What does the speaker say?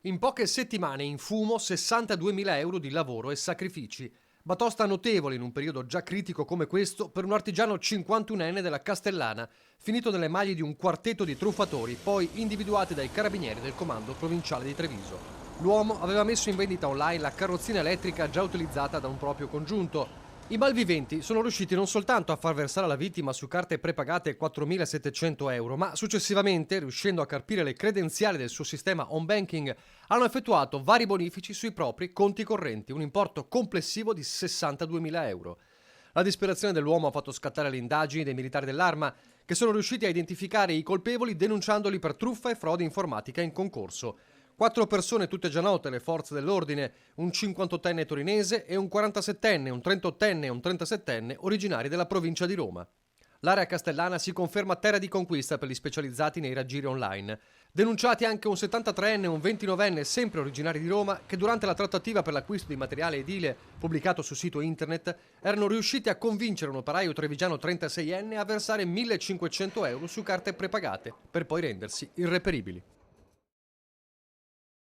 In poche settimane in fumo 62.000 euro di lavoro e sacrifici. Batosta notevole in un periodo già critico come questo per un artigiano 51enne della Castellana, finito nelle maglie di un quartetto di truffatori, poi individuati dai carabinieri del comando provinciale di Treviso. L'uomo aveva messo in vendita online la carrozzina elettrica già utilizzata da un proprio congiunto. I malviventi sono riusciti non soltanto a far versare alla vittima su carte prepagate 4.700 euro, ma successivamente, riuscendo a carpire le credenziali del suo sistema home banking, hanno effettuato vari bonifici sui propri conti correnti, un importo complessivo di 62.000 euro. La disperazione dell'uomo ha fatto scattare le indagini dei militari dell'Arma, che sono riusciti a identificare i colpevoli denunciandoli per truffa e frode informatica in concorso. 4 persone tutte già note alle forze dell'ordine, un 58enne torinese e un 47enne, un 38enne e un 37enne originari della provincia di Roma. L'area castellana si conferma terra di conquista per gli specializzati nei raggiri online. Denunciati anche un 73enne e un 29enne, sempre originari di Roma, che durante la trattativa per l'acquisto di materiale edile pubblicato sul sito internet erano riusciti a convincere un operaio trevigiano 36enne a versare 1.500 euro su carte prepagate, per poi rendersi irreperibili.